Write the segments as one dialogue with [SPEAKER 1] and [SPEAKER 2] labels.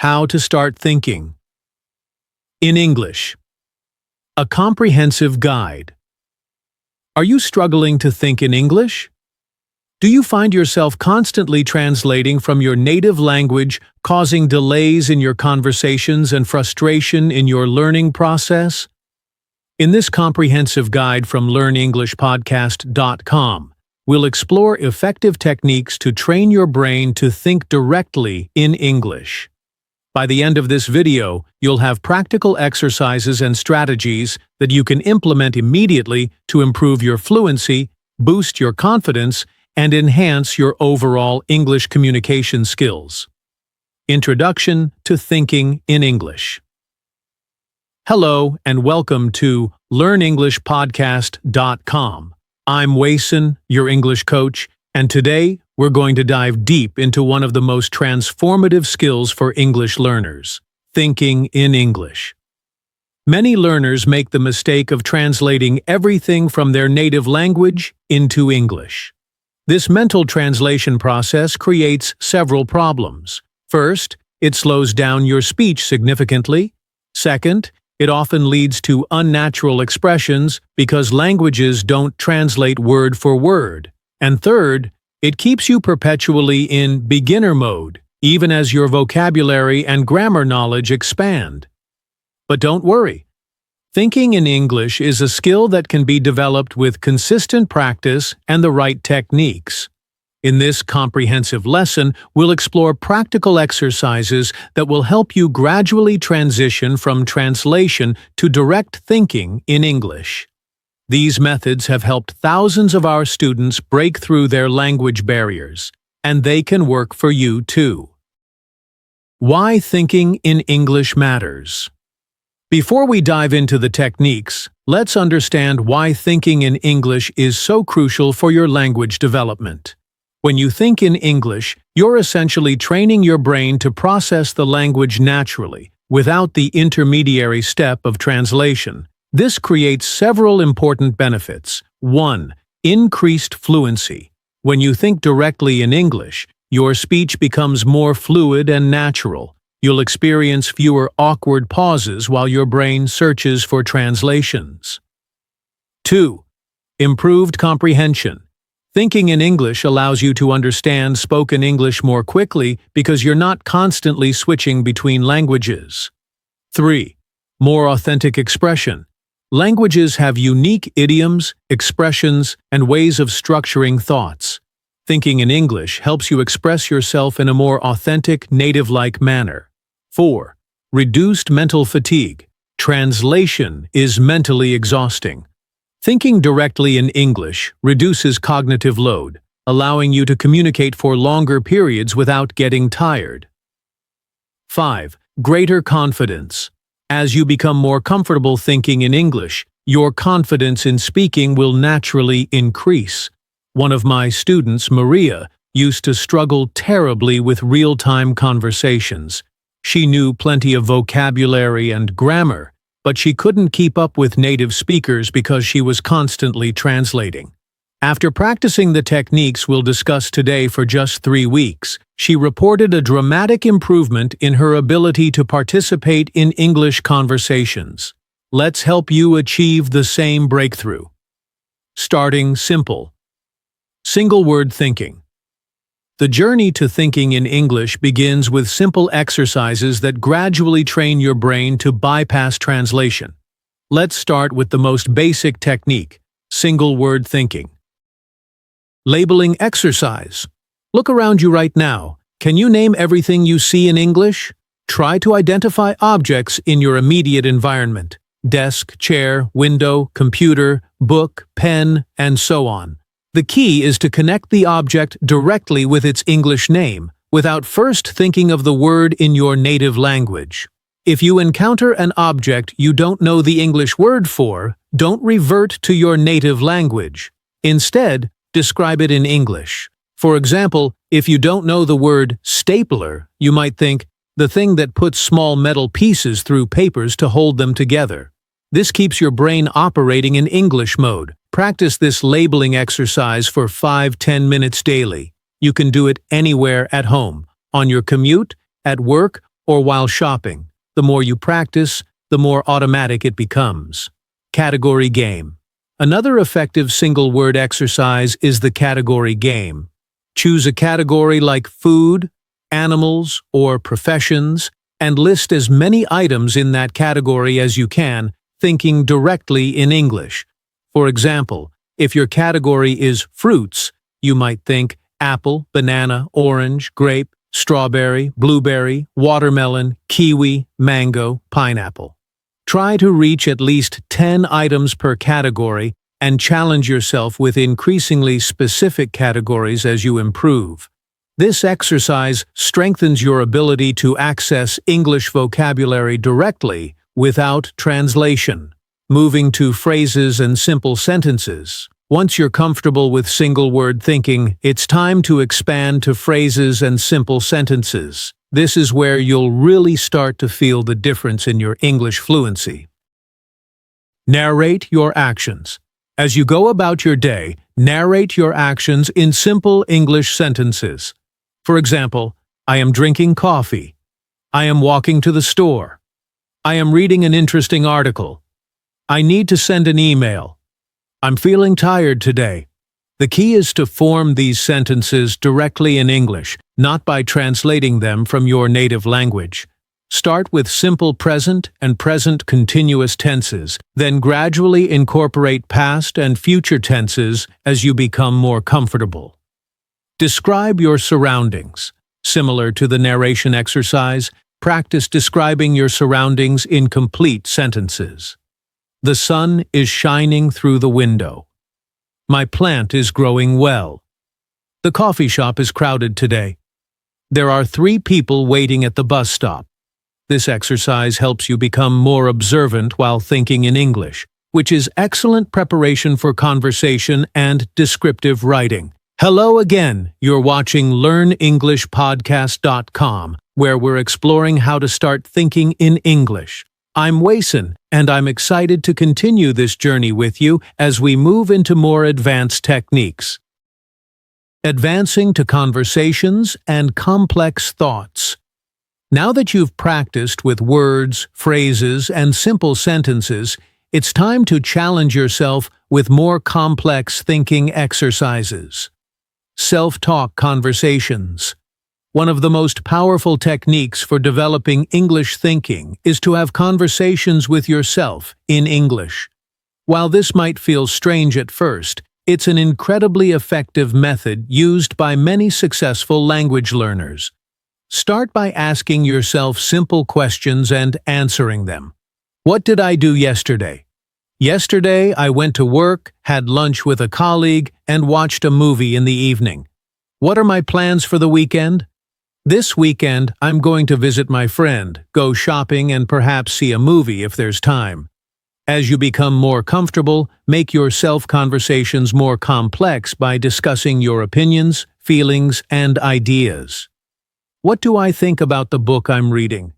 [SPEAKER 1] How to Start Thinking in English. A comprehensive guide. Are you struggling to think in English? Do you find yourself constantly translating from your native language, causing delays in your conversations and frustration in your learning process? In this comprehensive guide from LearnEnglishPodcast.com, we'll explore effective techniques to train your brain to think directly in English. By the end of this video, you'll have practical exercises and strategies that you can implement immediately to improve your fluency, boost your confidence, and enhance your overall English communication skills. Introduction to Thinking in English. Hello and welcome to LearnEnglishPodcast.com. I'm Wason, your English coach, and today we're going to dive deep into one of the most transformative skills for English learners: thinking in English. Many learners make the mistake of translating everything from their native language into English. This mental translation process creates several problems. First, it slows down your speech significantly. Second, it often leads to unnatural expressions because languages don't translate word for word. And third, it keeps you perpetually in beginner mode, even as your vocabulary and grammar knowledge expand. But don't worry. Thinking in English is a skill that can be developed with consistent practice and the right techniques. In this comprehensive lesson, we'll explore practical exercises that will help you gradually transition from translation to direct thinking in English. These methods have helped thousands of our students break through their language barriers, and they can work for you too. Why thinking in English matters. Before we dive into the techniques, let's understand why thinking in English is so crucial for your language development. When you think in English, you're essentially training your brain to process the language naturally, without the intermediary step of translation. This creates several important benefits. 1. Increased fluency. When you think directly in English, your speech becomes more fluid and natural. You'll experience fewer awkward pauses while your brain searches for translations. 2. Improved comprehension. Thinking in English allows you to understand spoken English more quickly because you're not constantly switching between languages. 3. More authentic expression. Languages have unique idioms, expressions, and ways of structuring thoughts. Thinking in English helps you express yourself in a more authentic, native-like manner. 4. Reduced mental fatigue. Translation is mentally exhausting. Thinking directly in English reduces cognitive load, allowing you to communicate for longer periods without getting tired. 5. Greater confidence. As you become more comfortable thinking in English, your confidence in speaking will naturally increase. One of my students, Maria, used to struggle terribly with real-time conversations. She knew plenty of vocabulary and grammar, but she couldn't keep up with native speakers because she was constantly translating. After practicing the techniques we'll discuss today for just 3 weeks, she reported a dramatic improvement in her ability to participate in English conversations. Let's help you achieve the same breakthrough. Starting simple. Single-word thinking. The journey to thinking in English begins with simple exercises that gradually train your brain to bypass translation. Let's start with the most basic technique: single-word thinking. Labeling exercise. Look around you right now. Can you name everything you see in English? Try to identify objects in your immediate environment: desk, chair, window, computer, book, pen, and so on. The key is to connect the object directly with its English name, without first thinking of the word in your native language. If you encounter an object you don't know the English word for, don't revert to your native language. Instead, describe it in English. For example, if you don't know the word stapler, you might think, the thing that puts small metal pieces through papers to hold them together. This keeps your brain operating in English mode. Practice this labeling exercise for 5-10 minutes daily. You can do it anywhere at home, on your commute, at work, or while shopping. The more you practice, the more automatic it becomes. Category game. Another effective single-word exercise is the category game. Choose a category like food, animals, or professions, and list as many items in that category as you can, thinking directly in English. For example, if your category is fruits, you might think apple, banana, orange, grape, strawberry, blueberry, watermelon, kiwi, mango, pineapple. Try to reach at least 10 items per category and challenge yourself with increasingly specific categories as you improve. This exercise strengthens your ability to access English vocabulary directly without translation. Moving to phrases and simple sentences. Once you're comfortable with single-word thinking, it's time to expand to phrases and simple sentences. This is where you'll really start to feel the difference in your English fluency. Narrate your actions. As you go about your day, narrate your actions in simple English sentences. For example, I am drinking coffee. I am walking to the store. I am reading an interesting article. I need to send an email. I'm feeling tired today. The key is to form these sentences directly in English, not by translating them from your native language. Start with simple present and present continuous tenses, then gradually incorporate past and future tenses as you become more comfortable. Describe your surroundings. Similar to the narration exercise, practice describing your surroundings in complete sentences. The sun is shining through the window. My plant is growing well. The coffee shop is crowded today. There are 3 people waiting at the bus stop. This exercise helps you become more observant while thinking in English, which is excellent preparation for conversation and descriptive writing. Hello again, you're watching LearnEnglishPodcast.com, where we're exploring how to start thinking in English. I'm Wason, and I'm excited to continue this journey with you as we move into more advanced techniques. Advancing to conversations and complex thoughts. Now that you've practiced with words, phrases, and simple sentences, it's time to challenge yourself with more complex thinking exercises. Self-talk conversations. One of the most powerful techniques for developing English thinking is to have conversations with yourself in English. While this might feel strange at first, it's an incredibly effective method used by many successful language learners. Start by asking yourself simple questions and answering them. What did I do yesterday? Yesterday, I went to work, had lunch with a colleague, and watched a movie in the evening. What are my plans for the weekend? This weekend, I'm going to visit my friend, go shopping, and perhaps see a movie if there's time. As you become more comfortable, make your self-conversations more complex by discussing your opinions, feelings, and ideas. What do I think about the book I'm reading?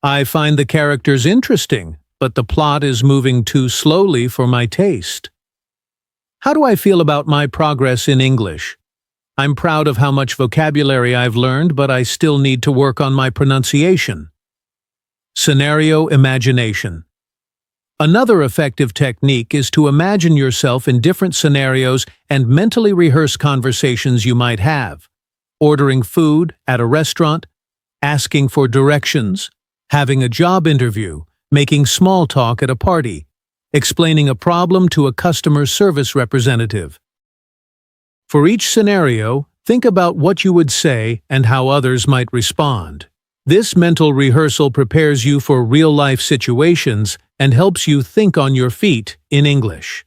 [SPEAKER 1] I find the characters interesting, but the plot is moving too slowly for my taste. How do I feel about my progress in English? I'm proud of how much vocabulary I've learned, but I still need to work on my pronunciation. Scenario imagination. Another effective technique is to imagine yourself in different scenarios and mentally rehearse conversations you might have. Ordering food at a restaurant, asking for directions, having a job interview, making small talk at a party, explaining a problem to a customer service representative. For each scenario, think about what you would say and how others might respond. This mental rehearsal prepares you for real-life situations and helps you think on your feet in English.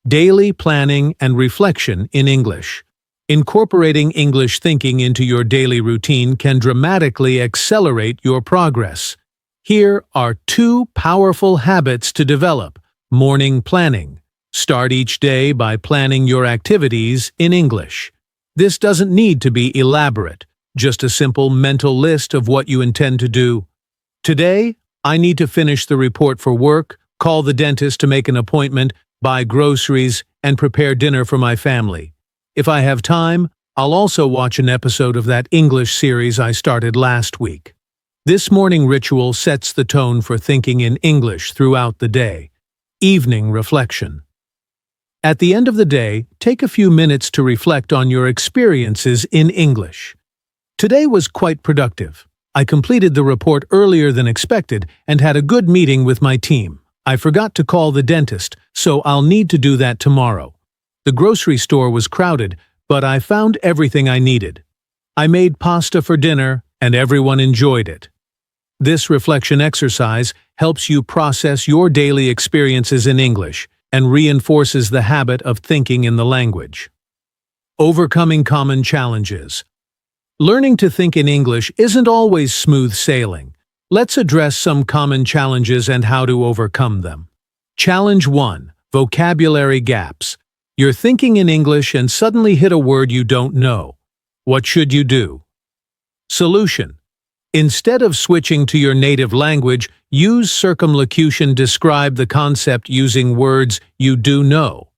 [SPEAKER 1] Daily planning and reflection in English. Incorporating English thinking into your daily routine can dramatically accelerate your progress. Here are 2 powerful habits to develop. Morning planning. Start each day by planning your activities in English. This doesn't need to be elaborate, just a simple mental list of what you intend to do. Today, I need to finish the report for work, call the dentist to make an appointment, buy groceries, and prepare dinner for my family. If I have time, I'll also watch an episode of that English series I started last week. This morning ritual sets the tone for thinking in English throughout the day. Evening reflection. At the end of the day, take a few minutes to reflect on your experiences in English. Today was quite productive. I completed the report earlier than expected and had a good meeting with my team. I forgot to call the dentist, so I'll need to do that tomorrow. The grocery store was crowded, but I found everything I needed. I made pasta for dinner, and everyone enjoyed it. This reflection exercise helps you process your daily experiences in English and reinforces the habit of thinking in the language. Overcoming common challenges. Learning to think in English isn't always smooth sailing. Let's address some common challenges and how to overcome them. Challenge 1. Vocabulary gaps. You're thinking in English and suddenly hit a word you don't know. What should you do? Solution. Instead of switching to your native language, use circumlocution. Describe the concept using words you do know.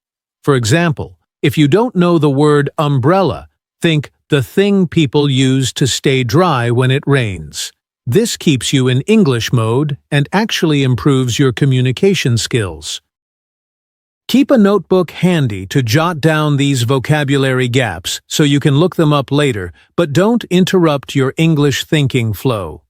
[SPEAKER 1] For example, if you don't know the word umbrella, think the thing people use to stay dry when it rains. This keeps you in English mode and actually improves your communication skills. Keep a notebook handy to jot down these vocabulary gaps so you can look them up later, but don't interrupt your English thinking flow.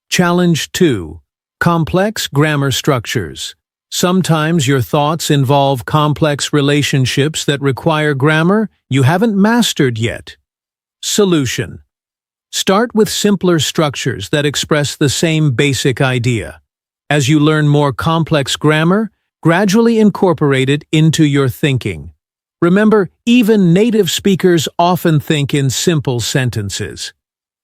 [SPEAKER 1] Challenge 2. Complex grammar structures. Sometimes your thoughts involve complex relationships that require grammar you haven't mastered yet. Solution. Start with simpler structures that express the same basic idea. As you learn more complex grammar, gradually incorporate it into your thinking. Remember, even native speakers often think in simple sentences.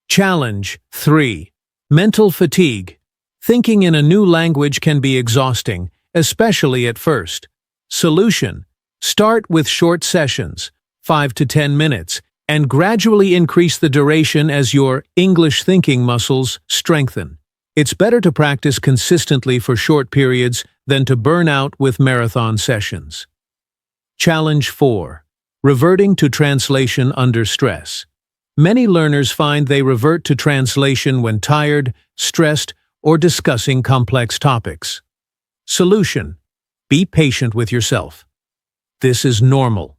[SPEAKER 1] Challenge 3. Mental fatigue. Thinking in a new language can be exhausting, especially at first. Solution. Start with short sessions, 5 to 10 minutes, and gradually increase the duration as your English thinking muscles strengthen. It's better to practice consistently for short periods than to burn out with marathon sessions. Challenge 4. Reverting to translation under stress. Many learners find they revert to translation when tired, stressed, or discussing complex topics. Solution. Be patient with yourself. This is normal.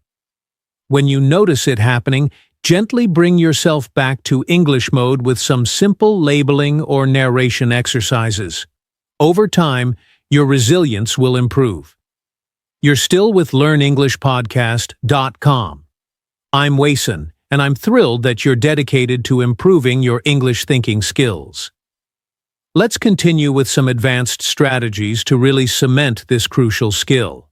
[SPEAKER 1] When you notice it happening, gently bring yourself back to English mode with some simple labeling or narration exercises. Over time, your resilience will improve. You're still with LearnEnglishPodcast.com. I'm Wason, and I'm thrilled that you're dedicated to improving your English thinking skills. Let's continue with some advanced strategies to really cement this crucial skill.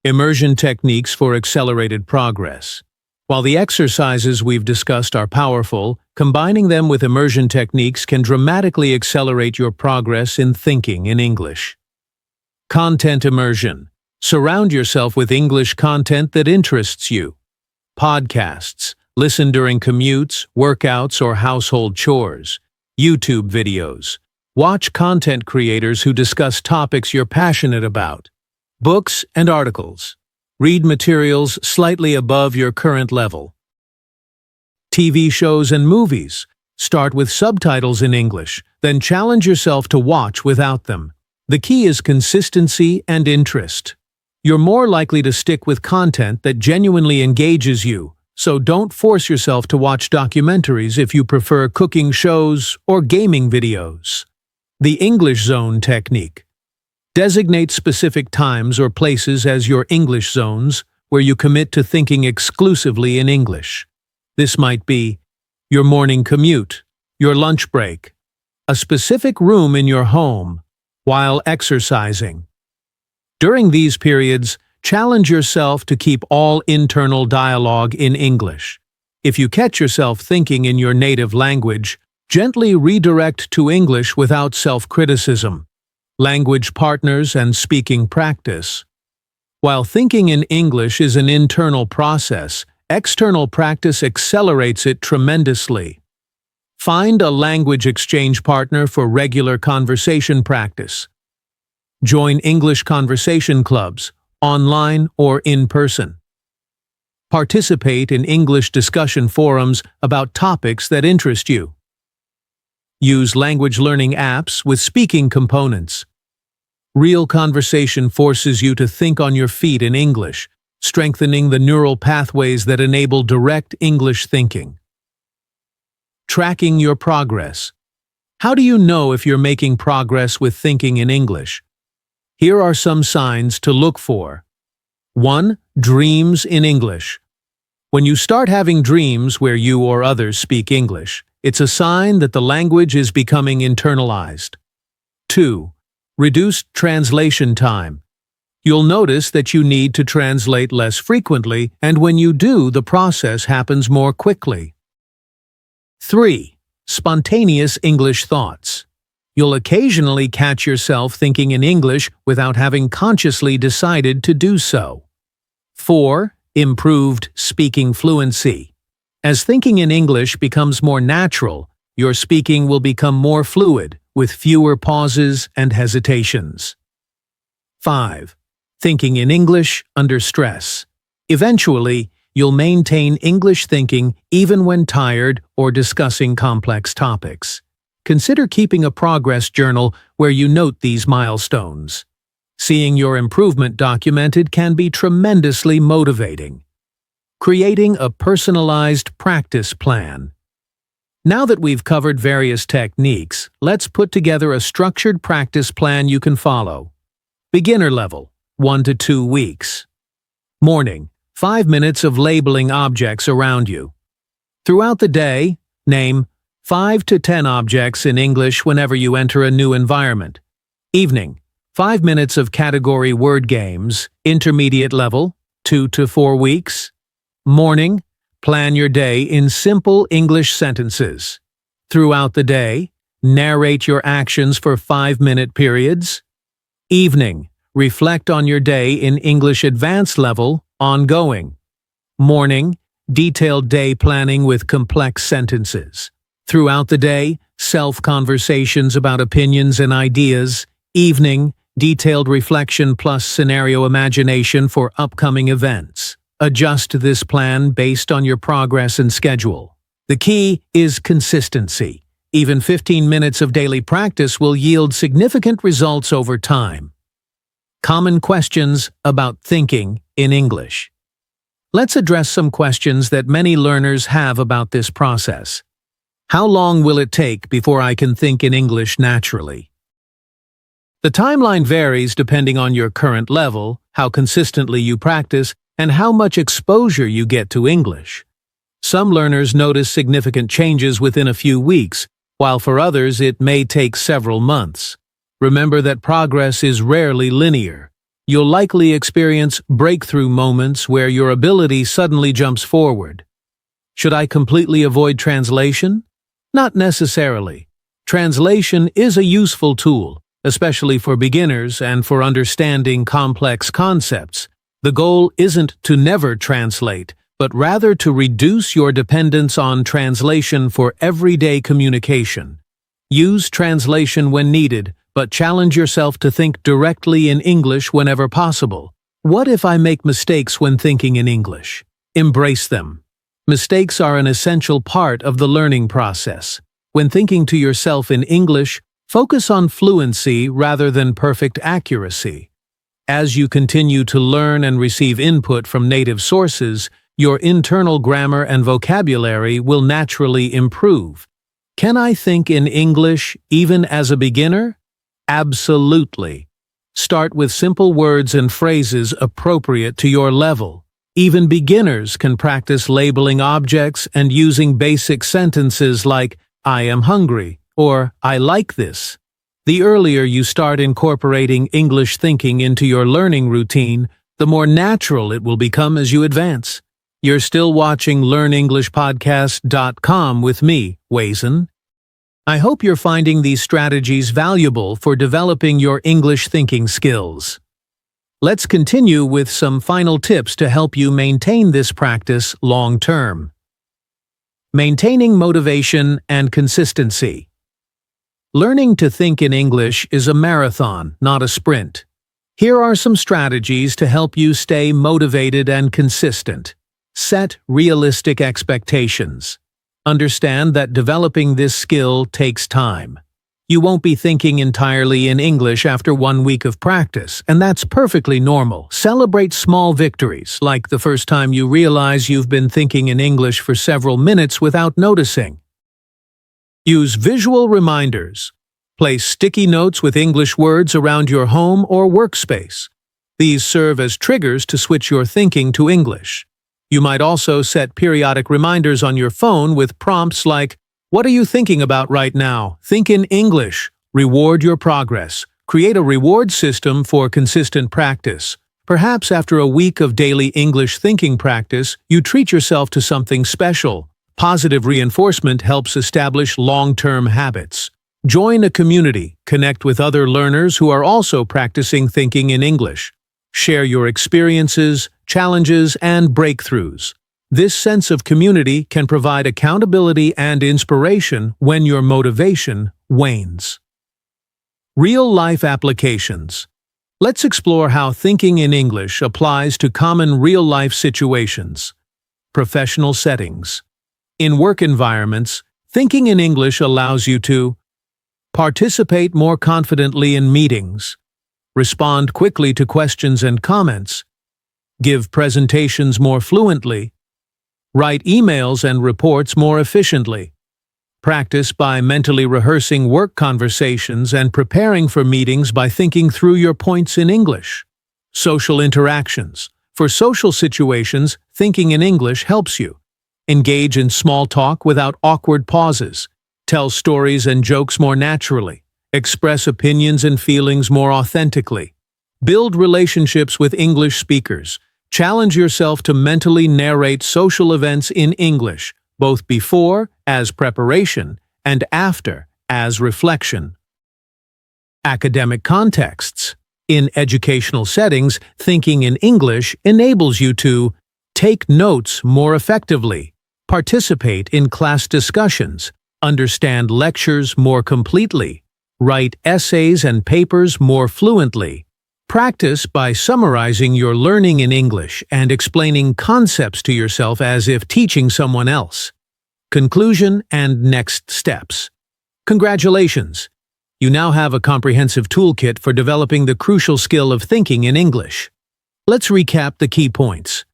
[SPEAKER 1] Immersion techniques for accelerated progress. While the exercises we've discussed are powerful, combining them with immersion techniques can dramatically accelerate your progress in thinking in English. Content immersion. Surround yourself with English content that interests you. Podcasts. Listen during commutes, workouts, or household chores. YouTube videos. Watch content creators who discuss topics you're passionate about. Books and articles. Read materials slightly above your current level. TV shows and movies. Start with subtitles in English, then challenge yourself to watch without them. The key is consistency and interest. You're more likely to stick with content that genuinely engages you, so don't force yourself to watch documentaries if you prefer cooking shows or gaming videos. The English Zone Technique. Designate specific times or places as your English zones, where you commit to thinking exclusively in English. This might be your morning commute, your lunch break, a specific room in your home, while exercising. During these periods, challenge yourself to keep all internal dialogue in English. If you catch yourself thinking in your native language, gently redirect to English without self-criticism. Language partners and speaking practice. While thinking in English is an internal process, external practice accelerates it tremendously. Find a language exchange partner for regular conversation practice. Join English conversation clubs, online or in person. Participate in English discussion forums about topics that interest you. Use language learning apps with speaking components. Real conversation forces you to think on your feet in English, strengthening the neural pathways that enable direct English thinking. Tracking your progress. How do you know if you're making progress with thinking in English? Here are some signs to look for. 1. Dreams in English. When you start having dreams where you or others speak English, it's a sign that the language is becoming internalized. 2. Reduced translation time. You'll notice that you need to translate less frequently, and when you do, the process happens more quickly. 3. Spontaneous English thoughts. You'll occasionally catch yourself thinking in English without having consciously decided to do so. 4. Improved speaking fluency. As thinking in English becomes more natural, your speaking will become more fluid, with fewer pauses and hesitations. 5. Thinking in English under stress. Eventually, you'll maintain English thinking even when tired or discussing complex topics. Consider keeping a progress journal where you note these milestones. Seeing your improvement documented can be tremendously motivating. Creating a personalized practice plan. Now that we've covered various techniques, let's put together a structured practice plan you can follow. Beginner level, 1 to 2 weeks. Morning, 5 minutes of labeling objects around you. Throughout the day, name 5 to 10 objects in English whenever you enter a new environment. Evening, 5 minutes of category word games, intermediate level, 2 to 4 weeks. Morning, plan your day in simple English sentences. Throughout the day, narrate your actions for 5-minute periods. Evening, reflect on your day in English advanced level, ongoing. Morning, detailed day planning with complex sentences. Throughout the day, self-conversations about opinions and ideas. Evening, detailed reflection plus scenario imagination for upcoming events. Adjust this plan based on your progress and schedule. The key is consistency. Even 15 minutes of daily practice will yield significant results over time. Common questions about thinking in English. Let's address some questions that many learners have about this process. How long will it take before I can think in English naturally? The timeline varies depending on your current level, how consistently you practice, and how much exposure you get to English. Some learners notice significant changes within a few weeks, while for others it may take several months. Remember that progress is rarely linear. You'll likely experience breakthrough moments where your ability suddenly jumps forward. Should I completely avoid translation? Not necessarily. Translation is a useful tool, especially for beginners and for understanding complex concepts. The goal isn't to never translate, but rather to reduce your dependence on translation for everyday communication. Use translation when needed, but challenge yourself to think directly in English whenever possible. What if I make mistakes when thinking in English? Embrace them. Mistakes are an essential part of the learning process. When thinking to yourself in English, focus on fluency rather than perfect accuracy. As you continue to learn and receive input from native sources, your internal grammar and vocabulary will naturally improve. Can I think in English even as a beginner? Absolutely. Start with simple words and phrases appropriate to your level. Even beginners can practice labeling objects and using basic sentences like, I am hungry, or I like this. The earlier you start incorporating English thinking into your learning routine, the more natural it will become as you advance. You're still watching LearnEnglishPodcast.com with me, Wazin. I hope you're finding these strategies valuable for developing your English thinking skills. Let's continue with some final tips to help you maintain this practice long-term. Maintaining motivation and consistency. Learning to think in English is a marathon, not a sprint. Here are some strategies to help you stay motivated and consistent. Set realistic expectations. Understand that developing this skill takes time. You won't be thinking entirely in English after 1 week of practice, and that's perfectly normal. Celebrate small victories, like the first time you realize you've been thinking in English for several minutes without noticing. Use visual reminders. Place sticky notes with English words around your home or workspace. These serve as triggers to switch your thinking to English. You might also set periodic reminders on your phone with prompts like, "What are you thinking about right now? Think in English." Reward your progress. Create a reward system for consistent practice. Perhaps after a week of daily English thinking practice, you treat yourself to something special. Positive reinforcement helps establish long-term habits. Join a community. Connect with other learners who are also practicing thinking in English. Share your experiences, challenges, and breakthroughs. This sense of community can provide accountability and inspiration when your motivation wanes. Real-life applications. Let's explore how thinking in English applies to common real-life situations. Professional settings. In work environments, thinking in English allows you to participate more confidently in meetings, respond quickly to questions and comments, give presentations more fluently, write emails and reports more efficiently. Practice by mentally rehearsing work conversations and preparing for meetings by thinking through your points in English. Social interactions. For social situations, thinking in English helps you. Engage in small talk without awkward pauses. Tell stories and jokes more naturally. Express opinions and feelings more authentically. Build relationships with English speakers. Challenge yourself to mentally narrate social events in English, both before, as preparation, and after, as reflection. Academic contexts. In educational settings, thinking in English enables you to take notes more effectively, participate in class discussions, understand lectures more completely, write essays and papers more fluently. Practice by summarizing your learning in English and explaining concepts to yourself as if teaching someone else. Conclusion and next steps. Congratulations! You now have a comprehensive toolkit for developing the crucial skill of thinking in English. Let's recap the key points.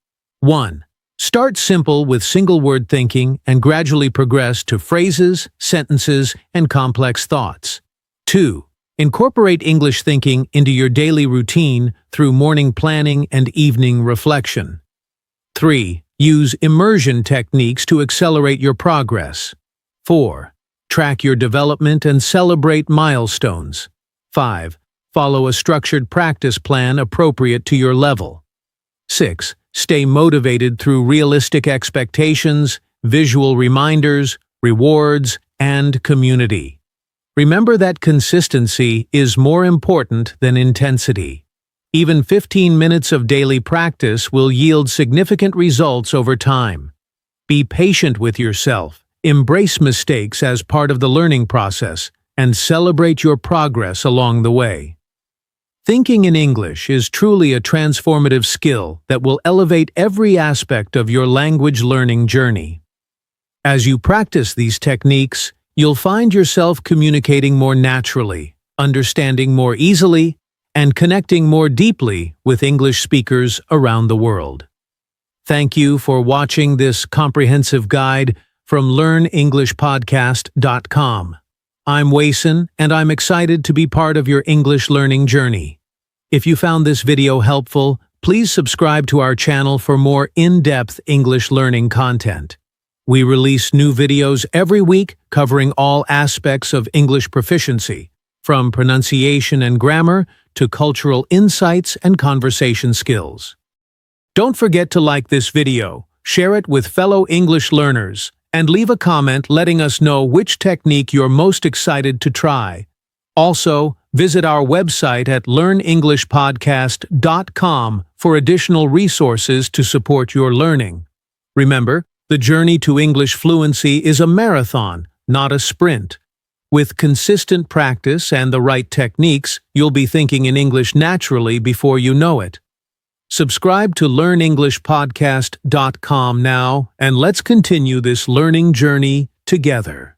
[SPEAKER 1] 1. Start simple with single-word thinking and gradually progress to phrases, sentences, and complex thoughts. 2. Incorporate English thinking into your daily routine through morning planning and evening reflection. 3. Use immersion techniques to accelerate your progress. 4. Track your development and celebrate milestones. 5. Follow a structured practice plan appropriate to your level. 6. Stay motivated through realistic expectations, visual reminders, rewards, and community. Remember that consistency is more important than intensity. Even 15 minutes of daily practice will yield significant results over time. Be patient with yourself, embrace mistakes as part of the learning process, and celebrate your progress along the way. Thinking in English is truly a transformative skill that will elevate every aspect of your language learning journey. As you practice these techniques, you'll find yourself communicating more naturally, understanding more easily, and connecting more deeply with English speakers around the world. Thank you for watching this comprehensive guide from LearnEnglishPodcast.com. I'm Wason, and I'm excited to be part of your English learning journey. If you found this video helpful, please subscribe to our channel for more in-depth English learning content. We release new videos every week covering all aspects of English proficiency, from pronunciation and grammar to cultural insights and conversation skills. Don't forget to like this video, share it with fellow English learners, and leave a comment letting us know which technique you're most excited to try. Also, visit our website at LearnEnglishPodcast.com for additional resources to support your learning. Remember, the journey to English fluency is a marathon, not a sprint. With consistent practice and the right techniques, you'll be thinking in English naturally before you know it. Subscribe to LearnEnglishPodcast.com now, and let's continue this learning journey together.